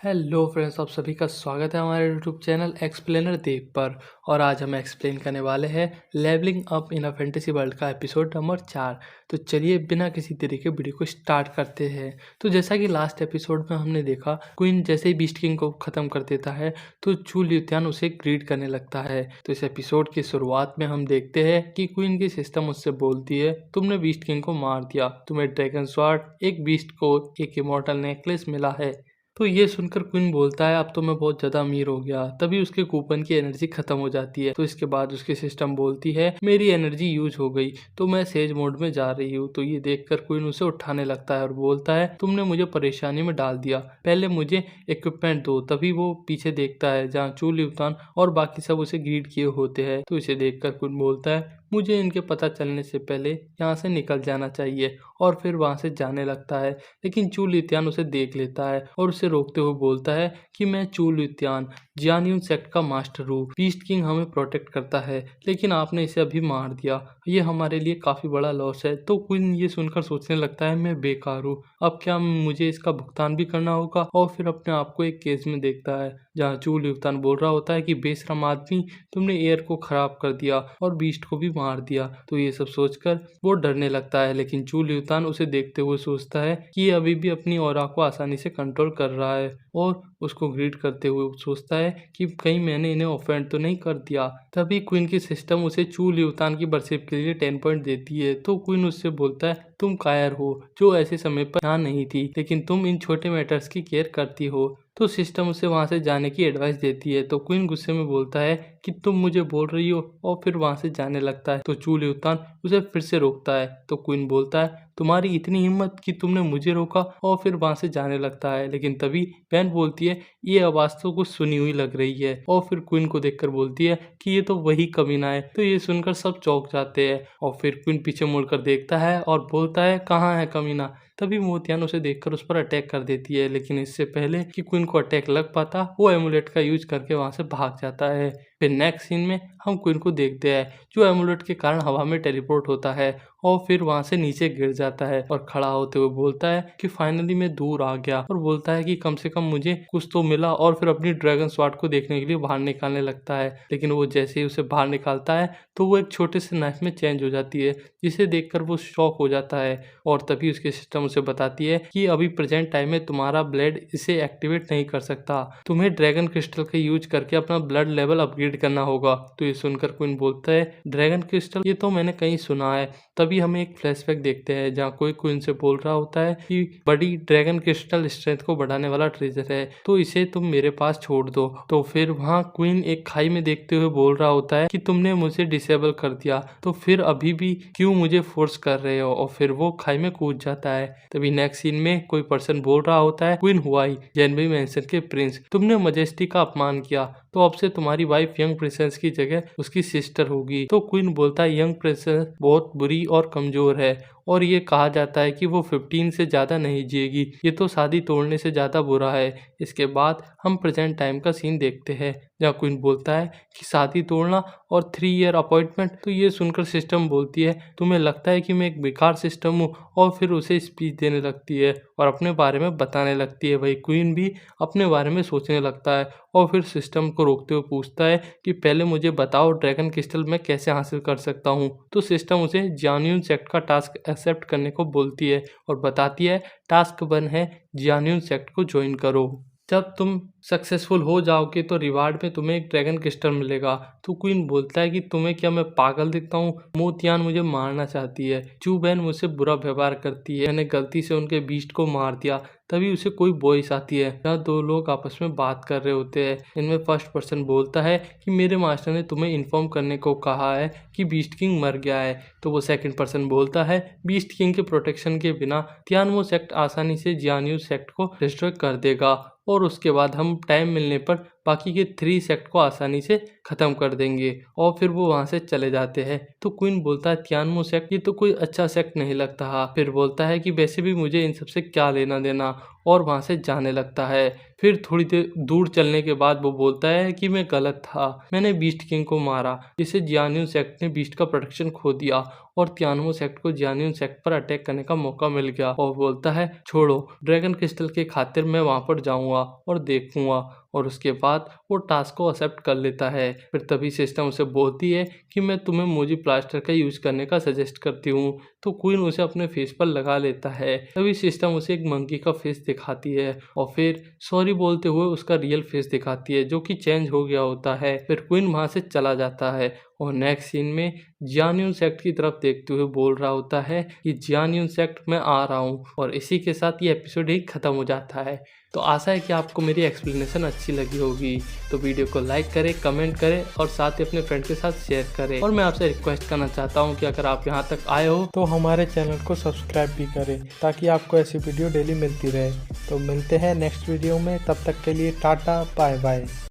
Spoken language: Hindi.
हेलो फ्रेंड्स, आप सभी का स्वागत है हमारे यूट्यूब चैनल एक्सप्लेनर देव पर। और आज हम एक्सप्लेन करने वाले हैं leveling up in a fantasy world का एपिसोड नंबर 4। तो चलिए बिना किसी तरीके वीडियो को स्टार्ट करते हैं। तो जैसा कि लास्ट एपिसोड में हमने देखा, क्वीन जैसे ही बीस्ट किंग को ख़त्म कर देता है तो चू ल्यूथियान उसे ग्रीट करने लगता है। तो इस एपिसोड की शुरुआत में हम देखते हैं कि क्वीन की सिस्टम उससे बोलती है, तुमने बीस्ट किंग को मार दिया, तुम्हें ड्रैगन स्वॉर्ड, एक बीस्ट को एक इमॉर्टल नेकलेस मिला है। तो ये सुनकर क्वीन बोलता है, अब तो मैं बहुत ज़्यादा अमीर हो गया। तभी उसके कूपन की एनर्जी खत्म हो जाती है। तो इसके बाद उसकी सिस्टम बोलती है, मेरी एनर्जी यूज हो गई तो मैं सेज मोड में जा रही हूँ। तो ये देखकर क्वीन उसे उठाने लगता है और बोलता है, तुमने मुझे परेशानी में डाल दिया, पहले मुझे इक्विपमेंट दो। तभी वो पीछे देखता है जहाँ चू ल्यूथान और बाकी सब उसे ग्रीड किए होते हैं। तो इसे देखकर क्वीन बोलता है, मुझे इनके पता चलने से पहले यहाँ से निकल जाना चाहिए। और फिर वहाँ से जाने लगता है। लेकिन चू ल्यूथियान उसे देख लेता है और उसे रोकते हुए बोलता है कि मैं चू ल्यूथियान जियान्यून सेक्ट का मास्टर हूँ। बीस्ट किंग हमें प्रोटेक्ट करता है, लेकिन आपने इसे अभी मार दिया, ये हमारे लिए काफ़ी बड़ा लॉस है। तो क्वीन ये सुनकर सोचने लगता है, मैं बेकार हूँ, अब क्या मुझे इसका भुगतान भी करना होगा। और फिर अपने आप को एक केस में देखता है जहाँ चू ल्यूथियान बोल रहा होता है कि बेशरम आदमी, तुमने एयर को खराब कर दिया और बीस्ट को भी मार दिया। तो ये सब सोचकर वो डरने लगता है। लेकिन चू ल्यूथियान उसे देखते हुए सोचता है कि ये अभी भी अपनी ऑरा को आसानी से कंट्रोल कर रहा है और उसको ग्रीट करते हुए सोचता है कि कहीं मैंने इन्हें ऑफेंड तो नहीं कर दिया। तभी क्वीन की सिस्टम उसे चू ल्यूथियान की बरशिप के लिए 10 पॉइंट देती है। तो क्वीन उससे बोलता है, तुम कायर हो जो ऐसे समय पर यहाँ नहीं थी, लेकिन तुम इन छोटे मैटर्स की केयर करती हो। तो सिस्टम उसे वहां से जाने की एडवाइस देती है। तो क्वीन गुस्से में बोलता है कि तुम मुझे बोल रही हो, और फिर वहां से जाने लगता है। तो चू ल्यूथियान उसे फिर से रोकता है। तो क्वीन बोलता है, तुम्हारी इतनी हिम्मत कि तुमने मुझे रोका, और फिर वहां से जाने लगता है। लेकिन तभी बैन बोलती है, ये आवाज तो कुछ सुनी हुई लग रही है। और फिर क्वीन को देखकर बोलती है कि ये तो वही कमीना है। तो ये सुनकर सब चौंक जाते हैं और फिर क्वीन पीछे मुड़कर देखता है और बोलता है, कहाँ है कमीना। तभी मोतियान उसे देखकर उस पर अटैक कर देती है। लेकिन इससे पहले कि क्वीन को अटैक लग पाता, वो एमुलेट का यूज करके वहां से भाग जाता है। फिर नेक्स्ट सीन में हम क्वीन को देखते हैं जो एमुलेट के कारण हवा में टेलीपोर्ट होता है और फिर वहां से नीचे गिर जाता है और खड़ा होते हुए बोलता है कि फाइनली मैं दूर आ गया। और बोलता है कि कम से कम मुझे कुछ तो मिला। और फिर अपनी ड्रैगन स्वॉर्ड को देखने के लिए बाहर निकालने लगता है। लेकिन वो जैसे ही उसे बाहर निकालता है तो वो एक छोटे से नाइफ में चेंज हो जाती है, जिसे देखकर वो शॉक हो जाता है। और तभी उसके सिस्टम उसे बताती है कि अभी प्रेजेंट टाइम में तुम्हारा ब्लड इसे एक्टिवेट नहीं कर सकता, तुम्हें ड्रैगन क्रिस्टल का यूज करके अपना ब्लड लेवल अपग्रेड करना होगा। तो ये सुनकर क्वीन बोलता है, ड्रैगन क्रिस्टल, ये तो मैंने कहीं सुना है। तभी हमें एक फ्लैशबैक देखते हैं जहाँ कोई क्वीन से बोल रहा होता है कि बड़ी ड्रैगन क्रिस्टल स्ट्रेंथ को बढ़ाने वाला ट्रेजर है, तो इसे तुम मेरे पास छोड़ दो। तो फिर वहाँ क्वीन एक खाई में देखते हुए बोल रहा होता है कि तुमने मुझे डिसेबल कर दिया, तो फिर अभी भी क्यों मुझे फोर्स कर रहे हो। और फिर वो खाई में कूद जाता है। तभी नेक्स्ट सीन में कोई पर्सन बोल रहा होता है, क्वीन हुआई, जेनबी मैंसन के प्रिंस, तुमने मजेस्टी का अपमान किया, तो अब से तुम्हारी वाइफ यंग प्रिंसेस की जगह उसकी सिस्टर होगी। तो क्वीन बोलता है, यंग प्रिंसेस बहुत बुरी और कमजोर है और ये कहा जाता है कि वो 15 से ज़्यादा नहीं जिएगी, ये तो शादी तोड़ने से ज़्यादा बुरा है। इसके बाद हम प्रेजेंट टाइम का सीन देखते हैं जहाँ क्वीन बोलता है कि शादी तोड़ना और 3 ईयर अपॉइंटमेंट। तो ये सुनकर सिस्टम बोलती है, तुम्हें लगता है कि मैं एक बेकार सिस्टम हूँ। और फिर उसे स्पीच देने लगती है और अपने बारे में बताने लगती है। वही क्वीन भी अपने बारे में सोचने लगता है और फिर सिस्टम को रोकते हुए पूछता है कि पहले मुझे बताओ ड्रैगन क्रिस्टल मैं कैसे हासिल कर सकता हूँ। तो सिस्टम उसे जियान्यून सेक्ट का टास्क एक्सेप्ट करने को बोलती है और बताती है, टास्क 1 है जियान्यून सेक्ट को ज्वाइन करो। जब तुम सक्सेसफुल हो जाओगे तो रिवार्ड में तुम्हें एक ड्रैगन क्रिस्टल मिलेगा। तो क्वीन बोलता है कि तुम्हें क्या मैं पागल दिखता हूँ, मोतियान मुझे मारना चाहती है, चू बहन मुझसे बुरा व्यवहार करती है, मैंने गलती से उनके बीस्ट को मार दिया। तभी उसे कोई वॉइस आती है जहाँ 2 लोग आपस में बात कर रहे होते हैं। इनमें फर्स्ट पर्सन बोलता है कि मेरे मास्टर ने तुम्हें इन्फॉर्म करने को कहा है कि बीस्ट किंग मर गया है। तो वो सेकंड पर्सन बोलता है, बीस्ट किंग के प्रोटेक्शन के बिना तियानवो सेक्ट आसानी से जियान्यू सेक्ट को डिस्ट्रॉय कर देगा। और उसके बाद हम टाइम मिलने पर बाकी के 3 सेक्ट को आसानी से ख़त्म कर देंगे और फिर वो वहाँ से चले जाते हैं। तो क्वीन बोलता है तियानमो सेक्ट ये तो कोई अच्छा सेक्ट नहीं लगता। फिर बोलता है कि वैसे भी मुझे इन सब से क्या लेना देना, और वहाँ से जाने लगता है। फिर थोड़ी देर दूर चलने के बाद वो बोलता है कि मैं गलत था, मैंने बीस्ट किंग को मारा, इससे जियान्यून सेक्ट ने बीस्ट का प्रोटेक्शन खो दिया और तियानमो सेक्ट को जियान्यून सेक्ट पर अटैक करने का मौका मिल गया। और बोलता है छोड़ो, ड्रैगन क्रिस्टल के खातिर मैं वहाँ पर जाऊँगा और देखूंगा। और उसके बाद वो टास्क को एक्सेप्ट कर लेता है। फिर तभी सिस्टम उसे बोलती है कि मैं तुम्हें मोजी प्लास्टर का यूज करने का सजेस्ट करती हूँ। तो क्वीन उसे अपने फेस पर लगा लेता है। तभी सिस्टम उसे एक मंकी का फेस दिखाती है और फिर सॉरी बोलते हुए उसका रियल फेस दिखाती है जो कि चेंज हो गया होता है। फिर क्वीन वहां से चला जाता है और नेक्स्ट सीन में जियान्यून सेक्ट की तरफ देखते हुए बोल रहा होता है कि जियान्यून सेक्ट मैं आ रहा हूँ। और इसी के साथ ये एपिसोड ही खत्म हो जाता है। तो आशा है कि आपको मेरी एक्सप्लेनेशन अच्छी लगी होगी। तो वीडियो को लाइक करें, कमेंट करें और साथ ही अपने फ्रेंड के साथ शेयर करें। और मैं आपसे रिक्वेस्ट करना चाहता हूँ कि अगर आप यहाँ तक आए हो तो हमारे चैनल को सब्सक्राइब भी करें ताकि आपको ऐसी वीडियो डेली मिलती रहे। तो मिलते हैं नेक्स्ट वीडियो में, तब तक के लिए टाटा बाय बाय।